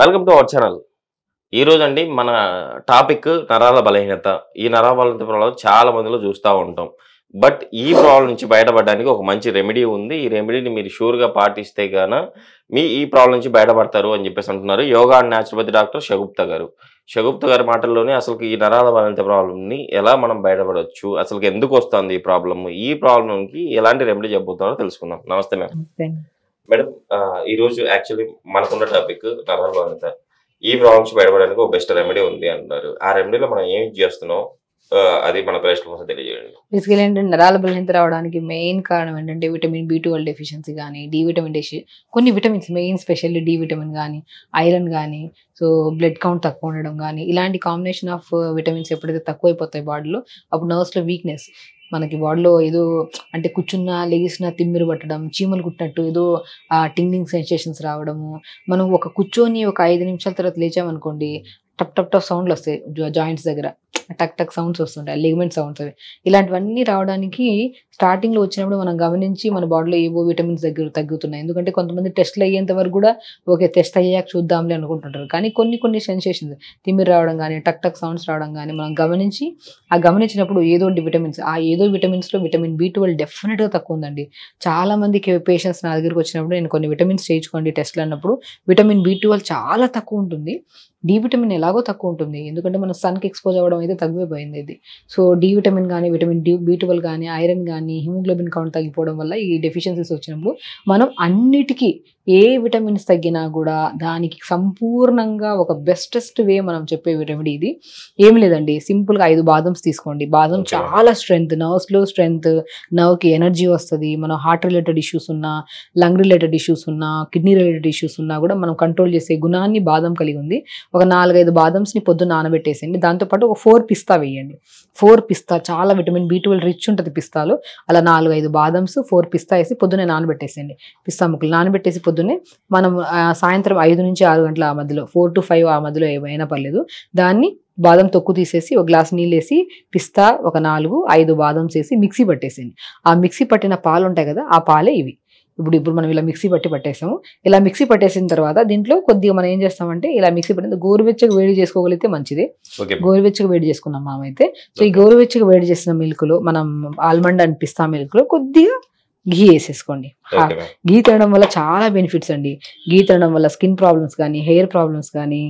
Welcome to our channel. ఈ రోజు అండి మన టాపిక్ నరాల బలహీనత. ఈ నరాల బలహీనత ప్రాబ్లం చాలా మందిలో చూస్తూ ఉంటాం. బట్ ఈ ప్రాబ్లం నుంచి బయటపడడానికి ఒక మంచి రెమెడీ ఉంది. ఈ రెమెడీని మీరు షూర్‌గా పాటిస్తే గాన ఈ ప్రాబ్లం నుంచి బయటపడతారు అని చెప్పేసి అంటున్నారు. Yoga and naturopathy doctor Shagufta గారు. షగుప్తా గారి మాటల్లోనే అసలుకి ఈ నరాల బలహీనత ప్రాబ్లంని ఎలా మనం బయటపడొచ్చు? అసలుకి ఎందుకు వస్తుంది ఈ ప్రాబ్లమ్? ఈ ప్రాబ్లంకి ఎలాంటి రెమెడీ చెప్పబోతున్నారో తెలుసుకుందాం. నమస్తే మేడం. నమస్తే. మేడం ఈరోజు యాక్చువల్లీ మనకున్న టాపిక్ నరాల బలహీనత. ఈ ప్రాబ్లం నుంచి బయటపడడానికి ఒక బెస్ట్ రెమెడీ ఉంది అంటారు. ఆ రెమెడీలో మనం ఏం చేస్తున్నాం అది మన ప్రేక్షకుల కోసం తెలియజేయండి. బేసికలీ ఏంటంటే నరాల బలహీనత రావడానికి మెయిన్ కారణం ఏంటంటే విటమిన్ B12 డెఫిషియన్సీ కానీ, డి విటమిన్ కొన్ని vitamins main specially D vitamin కానీ, ఐరన్ కానీ, సో బ్లడ్ కౌంట్ తక్కువ ఉండడం కానీ, ఇలాంటి కాంబినేషన్ ఆఫ్ విటమిన్స్ ఎప్పుడైతే తక్కువైపోతాయి బాడీలో అప్పుడు నర్వ్స్లో వీక్నెస్ మనకి బాడీలో ఏదో అంటే కూర్చున్నా లెగిసినా తిమ్మిరి పట్టడం, చీమలు కుట్టినట్టు ఏదో టింగ్లింగ్ సెన్సేషన్స్ రావడము, మనం కూర్చొని ఒక 5 నిమిషాల తర్వాత లేచామనుకోండి టప్ టప్ టప్ సౌండ్లు వస్తాయి జాయింట్స్ దగ్గర, టక్ టక్ సౌండ్స్ వస్తుంటాయి, లిగమెంట్ సౌండ్స్ అవి. ఇలాంటివన్నీ రావడానికి స్టార్టింగ్లో వచ్చినప్పుడు మనం గమనించి మన బాడీలో ఏవో విటమిన్స్ తగ్గుతున్నాయి. ఎందుకంటే కొంతమంది టెస్ట్లు అయ్యేంత వరకు కూడా ఓకే టెస్ట్ అయ్యాక చూద్దాంలే అనుకుంటుంటారు. కానీ కొన్ని సెన్సేషన్స్ తిమ్మిరి రావడం కానీ, టక్ టక్ సౌండ్స్ రావడం కానీ మనం గమనించినప్పుడు ఏదో విటమిన్స్ ఏదో విటమిన్స్లో విటమిన్ B12 డెఫినెట్గా తక్కువ ఉందండి. చాలా మందికి పేషెంట్స్ నా దగ్గరికి వచ్చినప్పుడు నేను కొన్ని విటమిన్స్ చేయించుకోండి టెస్ట్లు అన్నప్పుడు విటమిన్ B12 చాలా తక్కువ ఉంటుంది. డి విటమిన్ ఎలాగో తక్కువ ఉంటుంది, ఎందుకంటే మన సన్కి ఎక్స్పోజ్ అవ్వడం అయితే తగ్గిపోయింది ఇది. సో డి విటమిన్ కానీ, విటమిన్ B12 కానీ, ఐరన్ కానీ, హిమోగ్లోబిన్ కౌంట్ తగ్గిపోవడం వల్ల ఈ డెఫిషియన్సీస్ వచ్చినప్పుడు మనం అన్నిటికీ ఏ విటమిన్స్ తగ్గినా కూడా దానికి సంపూర్ణంగా ఒక బెస్టెస్ట్ వే మనం చెప్పే రెమెడీ ఇది. ఏమి లేదండి, సింపుల్గా 5 బాదమ్స్ తీసుకోండి. బాదం చాలా స్ట్రెంగ్త్, నర్వ్స్లో స్ట్రెంగ్త్, నర్వ్కి ఎనర్జీ వస్తుంది. మనం హార్ట్ రిలేటెడ్ ఇష్యూస్ ఉన్నా, లంగ్ రిలేటెడ్ ఇష్యూస్ ఉన్నా, కిడ్నీ రిలేటెడ్ ఇష్యూస్ ఉన్నా కూడా మనం కంట్రోల్ చేసే గుణాన్ని బాదం కలిగి ఉంది. ఒక 4-5 బాదమ్స్ని పొద్దున్న నానబెట్టేసేయండి. దాంతోపాటు ఒక 4 పిస్తా వేయండి. 4 పిస్తా చాలా విటమిన్ B12 రిచ్ ఉంటుంది పిస్తాలో. అలా 4-5 బాదమ్స్ 4 పిస్తా వేసి పొద్దున్నే నానబెట్టేసేయండి. పిస్తా ముక్కలు నానబెట్టేసి పొద్దున్నే మనం సాయంత్రం 5 నుంచి 6 గంటల ఆ మధ్యలో 4 to 5 ఆ మధ్యలో ఏమైనా పర్లేదు, దాన్ని బాదం తొక్కు తీసేసి ఒక గ్లాస్ నీళ్ళు వేసి పిస్తా ఒక 4-5 బాదమ్స్ వేసి మిక్సీ పట్టేసేయండి. ఆ మిక్సీ పట్టిన పాలు ఉంటాయి కదా, ఆ పాలే ఇవి. ఇప్పుడు మనం ఇలా మిక్సీ పట్టేసాము. ఇలా మిక్సీ పట్టేసిన తర్వాత దీంట్లో కొద్దిగా మనం ఏం చేస్తామంటే ఇలా మిక్సీ పట్టిన గోరువెచ్చగా వేడి చేసుకోగలిగితే మంచిది. గోరువెచ్చగా వేడి చేసుకున్నాం మనమైతే. సో ఈ గోరువెచ్చగా వేడి చేసిన మిల్క్లో మనం ఆల్మండ్ అండ్ పిస్తా మిల్క్లో కొద్దిగా ఘీ వేసేసుకోండి. ఘీ తినడం వల్ల చాలా బెనిఫిట్స్ అండి. ఘీ తినడం వల్ల స్కిన్ ప్రాబ్లమ్స్ కానీ, హెయిర్ ప్రాబ్లమ్స్ కానీ,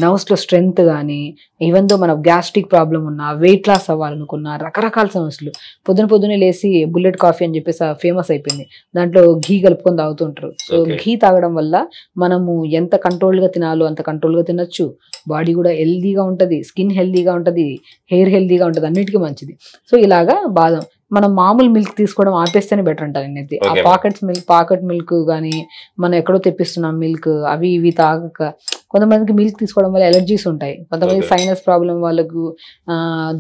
నర్వ్స్లో స్ట్రెంగ్త్ కానీ, ఈవెన్ దో మన గ్యాస్ట్రిక్ ప్రాబ్లం ఉన్నా, వెయిట్ లాస్ అవ్వాలనుకున్నా, రకరకాల సమస్యలు. పొద్దున్నే లేసి బుల్లెట్ కాఫీ అని చెప్పేసి ఫేమస్ అయిపోయింది, దాంట్లో ఘీ కలుపుకొని తాగుతుంటారు. సో ఘీ తాగడం వల్ల మనము ఎంత కంట్రోల్గా తినాలో అంత కంట్రోల్గా తినొచ్చు. బాడీ కూడా హెల్దీగా ఉంటుంది, స్కిన్ హెల్దీగా ఉంటుంది, హెయిర్ హెల్దీగా ఉంటుంది, అన్నిటికీ మంచిది. సో ఇలాగా బాదం మనం మామూలు మిల్క్ తీసుకోవడం ఆపేస్తేనే బెటర్ అంటారు నేనైతే. ఆ పాకెట్ మిల్క్ కానీ మనం ఎక్కడో తెప్పిస్తున్నాం మిల్క్ అవి ఇవి తాగక, కొంతమందికి మిల్క్ తీసుకోవడం వల్ల ఎలర్జీస్ ఉంటాయి, కొంతమంది సైనస్ ప్రాబ్లం వాళ్ళకు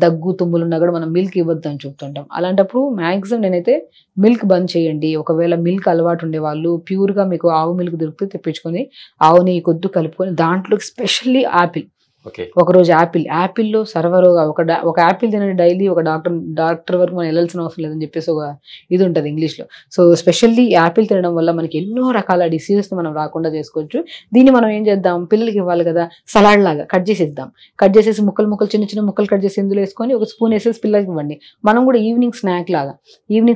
దగ్గు తుమ్ములు ఉన్నా కూడా మనం మిల్క్ ఇవ్వద్దు అని చెప్తుంటాం. అలాంటప్పుడు మ్యాక్సిమం నేనైతే మిల్క్ బంద్ చేయండి. ఒకవేళ మిల్క్ అలవాటు ఉండే వాళ్ళు ప్యూర్గా మీకు ఆవు మిల్క్ దొరికితే తెప్పించుకొని ఆవు నెయ్యి కొద్ది కలుపుకొని దాంట్లో స్పెషల్లీ యాపిల్, ఒకరోజు యాపిల్లో సర్వరోగా ఒక యాపిల్ తినండి డైలీ. ఒక డాక్టర్ వరకు మనం వెళ్ళాల్సిన అవసరం లేదని చెప్పేసి ఒక ఇది ఉంటుంది ఇంగ్లీష్లో. సో స్పెషల్లీ యాపిల్ తినడం వల్ల మనకి ఎన్నో రకాల డిసీజెస్ని మనం రాకుండా చేసుకోవచ్చు. దీన్ని మనం ఏం చేద్దాం, పిల్లలకి ఇవ్వాలి కదా, సలాడ్ లాగా కట్ చేసేసి ముక్కలు చిన్న ముక్కలు కట్ చేసి ఇందులో వేసుకొని ఒక స్పూన్ వేసేసి పిల్లలకి ఇవ్వండి. మనం కూడా ఈవినింగ్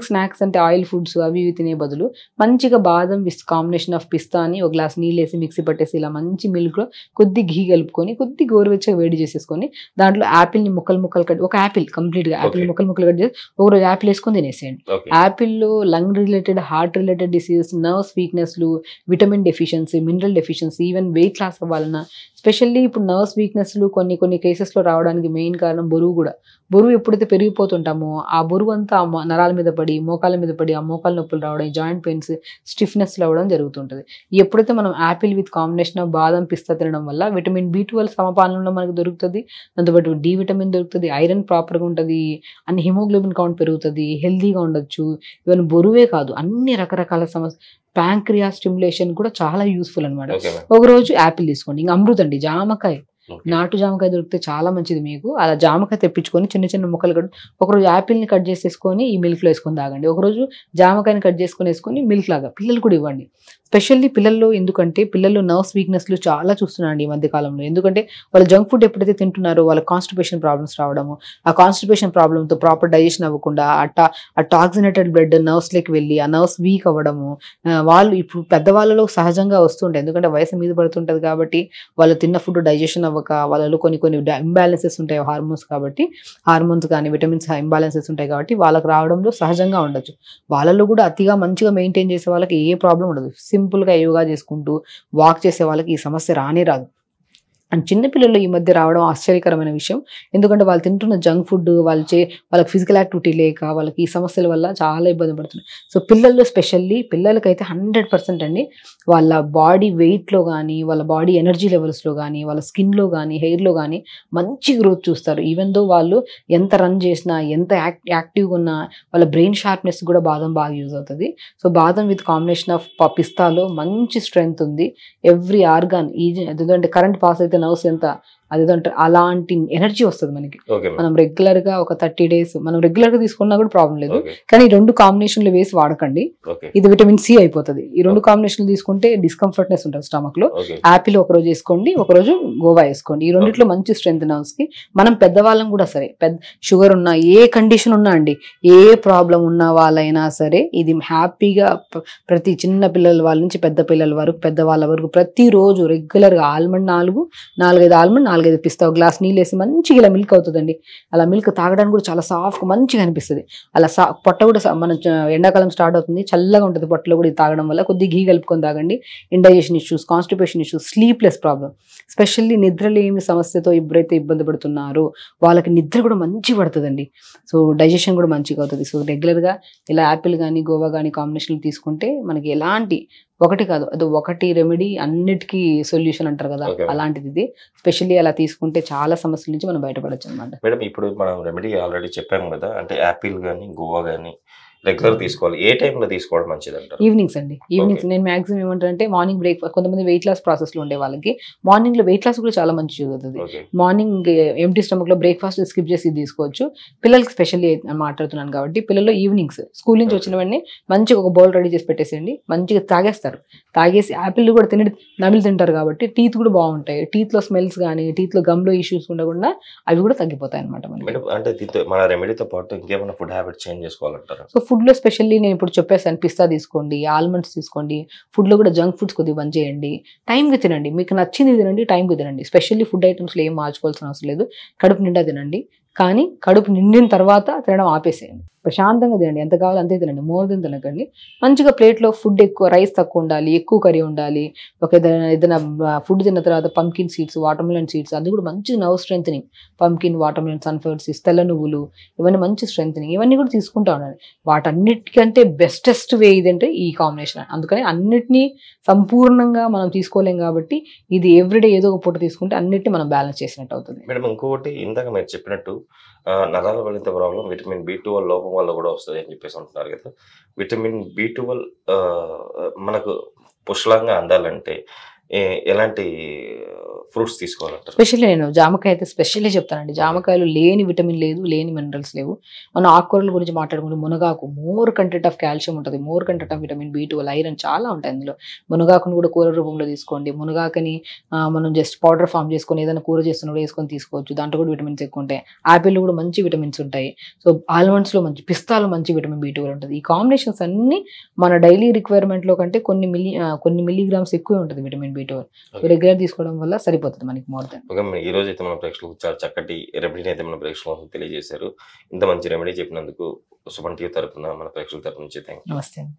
స్నాక్స్ అంటే ఆయిల్ ఫుడ్స్ అవి ఇవి తినే బదులు మంచిగా బాదం కాంబినేషన్ ఆఫ్ పిస్తా అని ఒక గ్లాస్ నీళ్ళు వేసి మిక్సీ పట్టేసి ఇలా మంచి మిల్క్లో కొద్ది ఘీ కలుపుకొని కొద్ది గోరువెచ్చగా వేడి చేసేసుకొని దాంట్లో యాపిల్ని ముక్కలు కట్, ఒక యాపిల్ కంప్లీట్గా యాపిల్ ముక్కలు కట్ చేసి ఒకరోజు యాపిల్ వేసుకొని తినేసేయండి. యాపిల్లో lung related, heart related diseases, nerves వీక్నెస్లు, vitamin deficiency, mineral deficiency, even weight loss అవ్వాలన్నా, స్పెషల్లీ ఇప్పుడు నర్వ్స్ వీక్నెస్లు కొన్ని కేసెస్లో రావడానికి మెయిన్ కారణం బరువు ఎప్పుడైతే పెరిగిపోతుంటామో ఆ బరువు అంతా నరాల మీద పడి, మోకాల మీద పడి, ఆ మోకాల నొప్పులు రావడం, జాయింట్ పెయిన్స్, స్టిఫ్నెస్ రావడం జరుగుతుంటుంది. ఎప్పుడైతే మనం యాపిల్ విత్ కాంబినేషన్ ఆఫ్ బాదం పిస్తా తినడం వల్ల విటమిన్ B12 సమపాలనలో మనకు దొరుకుతుంది, దాంతోపాటు డి విటమిన్ దొరుకుతుంది, ఐరన్ ప్రాపర్గా ఉంటుంది, అన్ని హిమోగ్లోబిన్ కౌంట్ పెరుగుతుంది, హెల్దీగా ఉండొచ్చు. ఈవెన్ బరువే కాదు అన్ని రకరకాల సమస్య, ప్యాంక్రియాస్ స్టిమ్యులేషన్ కూడా చాలా యూస్ఫుల్ అనమాట. ఒకరోజు యాపిల్ తీసుకోండి. ఇంకా అమృత్ అండి, జామకాయ ఓకే. నాటు జామకాయ దొరికితే చాలా మంచిది మీకు. అలా జామకాయ తెప్పించుకొని చిన్న చిన్న ముక్కలు ఒకరోజు యాపిల్ని కట్ చేసేసుకొని ఈ మిల్క్లో వేసుకొని తాగండి. ఒకరోజు జామకాయని కట్ చేసుకొని వేసుకొని మిల్క్ లాగా పిల్లలు కూడా ఇవ్వండి. స్పెషల్లీ పిల్లల్లో, ఎందుకంటే పిల్లల్లో నర్వ్స్ వీక్నెస్లు చాలా చూస్తున్నాండి ఈ మధ్య కాలంలో. ఎందుకంటే వాళ్ళు జంక్ ఫుడ్ ఎప్పుడైతే తింటున్నారో వాళ్ళ కాన్స్టిపేషన్ ప్రాబ్లమ్స్ రావడము, ఆ కాన్స్టిపేషన్ ప్రాబ్లంతో ప్రాపర్ డైజెషన్ అవ్వకుండా ఆ టాక్సినేటెడ్ బ్లడ్ నర్వ్స్లోకి వెళ్ళి ఆ నర్వ్స్ వీక్ అవ్వడము, వాళ్ళు ఇప్పుడు పెద్దవాళ్ళలో సహజంగా వస్తుంటాయి. ఎందుకంటే వయసు మీద పడుతుంటుంది కాబట్టి వాళ్ళు తిన్న ఫుడ్ డైజెషన్ అవ్వక వాళ్ళలో కొన్ని ఇంబ్యాలెన్సెస్ ఉంటాయి హార్మోన్స్ కాబట్టి, హార్మోన్స్ కానీ విటమిన్స్ ఇంబ్యాలెన్సెస్ ఉంటాయి కాబట్టి వాళ్ళకి రావడంలో సహజంగా ఉండొచ్చు. వాళ్ళలో కూడా అతిగా మంచిగా మెయింటైన్ చేసే వాళ్ళకి ఏ ప్రాబ్లం ఉండదు. సింపుల్గా యోగా చేసుకుంటూ వాక్ చేసే వాళ్ళకి ఈ సమస్య రానే రాదు. అండ్ చిన్నపిల్లలు ఈ మధ్య రావడం ఆశ్చర్యకరమైన విషయం. ఎందుకంటే వాళ్ళు తింటున్న జంక్ ఫుడ్, వాళ్ళకి ఫిజికల్ యాక్టివిటీ లేక వాళ్ళకి ఈ సమస్యల వల్ల చాలా ఇబ్బంది పడుతున్నారు. సో పిల్లల్లో స్పెషల్లీ పిల్లలకైతే 100% అండి వాళ్ళ బాడీ వెయిట్లో కానీ, వాళ్ళ బాడీ ఎనర్జీ లెవెల్స్లో కానీ, వాళ్ళ స్కిన్లో కానీ, హెయిర్లో కానీ మంచి గ్రోత్ చూస్తారు. ఈవెన్ దో వాళ్ళు ఎంత రన్ చేసినా, ఎంత యాక్టివ్గా ఉన్నా వాళ్ళ బ్రెయిన్ షార్ప్నెస్ కూడా బాదం బాగా యూజ్ అవుతుంది. సో బాదం విత్ కాంబినేషన్ ఆఫ్ పిస్తాలో మంచి స్ట్రెంగ్త్ ఉంది. ఎవ్రీ ఆర్గాన్ ఎందుకంటే కరెంట్ పాస్ అయితే నర్వ్స్ ఎంత అదేంటే అలాంటి ఎనర్జీ వస్తుంది మనకి. Okay madam. మనం రెగ్యులర్గా ఒక 30 days మనం రెగ్యులర్గా తీసుకున్నా కూడా ప్రాబ్లం లేదు. ఓకే. కానీ ఈ 2 కాంబినేషన్లు వేసి వాడకండి. ఓకే. ఇది విటమిన్ సి అయిపోతుంది. ఈ 2 కాంబినేషన్లు తీసుకుంటే డిస్కంఫర్ట్నెస్ ఉంటుంది స్టమక్ లో. ఓకే. యాపిల్ ఒకరోజు వేసుకోండి, ఒకరోజు గోవా వేసుకోండి. ఈ రెండిట్లో మంచి స్ట్రెంత్ నర్వ్స్ కి. మనం పెద్దవాళ్ళం కూడా సరే, షుగర్ ఉన్నా, ఏ కండిషన్ ఉన్నా అండి, ఏ ప్రాబ్లం ఉన్న వాళ్ళైనా సరే ఇది హ్యాపీగా ప్రతి చిన్న పిల్లల వాళ్ళ నుంచి పెద్ద పిల్లల వరకు, పెద్దవాళ్ళ వరకు ప్రతిరోజు రెగ్యులర్గా ఆల్మండ్ 4-5 ఆల్మండ్, 4-5 పిస్తా, ఒక గ్లాస్ నీళ్ళు వేసి మంచిగా ఇలా మిల్క్ అవుతుందండి. అలా మిల్క్ తాగడానికి కూడా చాలా సాఫ్ట్ మంచిగా అనిపిస్తుంది. అలా పొట్ట కూడా మన ఎండాకాలం స్టార్ట్ అవుతుంది, చల్లగా ఉంటుంది పొట్టలో కూడా ఇది తాగడం వల్ల. కొద్దిగా ఘీ కలుపుకొని తాగండి. Indigestion issues, constipation issues, sleepless problem, specially నిద్రలేమి సమస్యతో ఎవరైతే ఇబ్బంది పడుతున్నారో వాళ్ళకి నిద్ర కూడా మంచి పడుతుందండి. సో డైజెషన్ కూడా మంచిగా అవుతుంది. సో రెగ్యులర్గా ఇలా యాపిల్ కానీ గోవా కానీ కాంబినేషన్లు తీసుకుంటే మనకి ఎలాంటి ఒకటి కాదు, అది ఒకటి రెమెడీ అన్నిటికీ సొల్యూషన్ అంటారు కదా, ఓకే. అలాంటిది ఇది. స్పెషల్లీ అలా తీసుకుంటే చాలా సమస్యల నుంచి మనం బయటపడచ్చు అనమాట. మేడం, ఇప్పుడు మనం రెమెడీ ఆల్రెడీ చెప్పాము కదా, అంటే యాపిల్ కానీ గోవా కానీ రెగ్యులర్ తీసుకోవాలి. ఏ టైంలో తీసుకోవడం మంచిది అంటారు? ఈవినింగ్స్ అండి. ఈవినింగ్స్ నేను మాక్సిమం ఏమంటారంటే మార్నింగ్ బ్రేక్ఫాస్ట్, కొంతమంది వెయిట్ లాస్ ప్రాసెస్లో ఉండే వాళ్ళకి మార్నింగ్లో వెయిట్ లాస్ కూడా చాలా మంచి యూజ్ అవుతుంది. ఓకే. మార్నింగ్ ఎంటీ స్టమక్లో బ్రేక్ఫాస్ట్ స్కిప్ చేసి తీసుకోవచ్చు. పిల్లలకి స్పెషల్లీ మాట్లాడుతున్నాను కాబట్టి పిల్లలు ఈవినింగ్స్ స్కూల్ నుంచి వచ్చిన వెంటనే మంచిగా ఒక బౌల్ రెడీ చేసి పెట్టేసేయండి, మంచిగా తాగేస్తారు. తాగేసి యాపిల్ కూడా నమిలి తింటారు కాబట్టి టీత్ కూడా బాగుంటాయి. టీత్లో స్మెల్స్ కానీ, టీత్లో గమ్లో ఇష్యూస్ ఉండకుండా అవి కూడా తగ్గిపోతాయి అనమాట మనకి. మేడం, అంటే దీంతో మన రెమెడీతో పాటు ఇంకేమైనా ఫుడ్ హ్యాబిట్ చేంజ్ చేసుకోవాలంటారు? సో ఫుడ్లో స్పెషల్లీ నేను ఇప్పుడు చెప్పేసాను, పిస్తా తీసుకోండి, ఆల్మండ్స్ తీసుకోండి. ఫుడ్లో కూడా జంక్ ఫుడ్స్ కొద్దిగా బంద్ చేయండి. టైంకి తినండి, మీకు నచ్చింది తినండి, టైంకి తినండి. స్పెషల్లీ ఫుడ్ ఐటమ్స్లో ఏం మార్చుకోవాల్సిన అవసరం లేదు. కడుపు నిండా తినండి, కానీ కడుపు నిండిన తర్వాత తినడం ఆపేసేయండి. ప్రశాంతంగా తినండి, ఎంత కావాలో అంతే తినండి, మోర్ దెన్ తినకండి. మంచిగా ప్లేట్లో ఫుడ్ ఎక్కువ, రైస్ తక్కువ ఉండాలి, ఎక్కువ కర్రీ ఉండాలి. ఒక ఏదైనా ఫుడ్ తిన్న తర్వాత పంకిన్ సీడ్స్, వాటర్మెలన్ సీడ్స్, అది కూడా మంచి nerve strengthening. Pumpkin, watermelon, sunflower seeds, తెల్ల నువ్వులు, ఇవన్నీ మంచి స్ట్రెంథనింగ్. ఇవన్నీ కూడా తీసుకుంటా ఉండాలి. వాటన్నిటికంటే బెస్టెస్ట్ వే ఇదంటే ఈ కాంబినేషన్. అందుకని అన్నిటినీ సంపూర్ణంగా మనం తీసుకోలేం కాబట్టి ఇది ఎవ్రీడే ఏదో ఒక పూట తీసుకుంటే అన్నిటిని మనం బ్యాలెన్స్ చేసినట్టు అవుతుంది. మేడం, ఇంకొకటి ఇందాక మీరు చెప్పినట్టు నరాల బలిత ప్రాబ్లం విటమిన్ B12 లోపం వల్ల కూడా వస్తుంది అని చెప్పేసి అంటున్నారు కదా. విటమిన్ B12 మనకు పుష్కలంగా అందాలంటే ఎలాంటి ఫ్రూట్స్ తీసుకోవాలంటారు? స్పెషల్లీ నేను జామకాయ అయితే స్పెషల్లీ చెప్తానండి. జామకాయలు లేని విటమిన్ లేదు, లేని మినరల్స్ లేవు. మనం ఆకుకూరల గురించి మాట్లాడుకుంటే మునగాకు మోర్ కంటెంట్ ఆఫ్ కాల్షియం ఉంటుంది, more content of vitamin B12, iron చాలా ఉంటాయి అందులో. మునగాకును కూడా కూర రూపంలో తీసుకోండి. మునగాకుని మనం జస్ట్ పౌడర్ ఫామ్ చేసుకొని ఏదైనా కూర చేస్తున్నప్పుడు వేసుకొని తీసుకోవచ్చు, దాంట్లో కూడా విటమిన్స్ ఎక్కువ ఉంటాయి. యాపిల్ కూడా మంచి విటమిన్స్ ఉంటాయి. సో ఆల్మండ్స్లో మంచి, పిస్తాలో మంచి విటమిన్ B12 ఉంటుంది. ఈ కాంబినేషన్స్ అన్ని మన డైలీ రిక్వైర్మెంట్లో కంటే కొన్ని మిల్లీగ్రామ్స్ ఎక్కువ ఉంటుంది విటమిన్ B12. సో రెగ్యులర్ తీసుకోవడం వల్ల సరిపోతుంది మనకి మోర్ దెన్. ఓకే, ఈ రోజు అయితే మన ప్రేక్షకులకు చాలా చక్కటి రెమెడీని అయితే మన ప్రేక్షకులకు తెలియజేశారు. ఇంత మంచి రెమెడీ చెప్పినందుకు సుమన్ టీవీ తరపున, మన ప్రేక్షకుల తరపు నుంచి థ్యాంక్ యూ. నమస్తే అండి.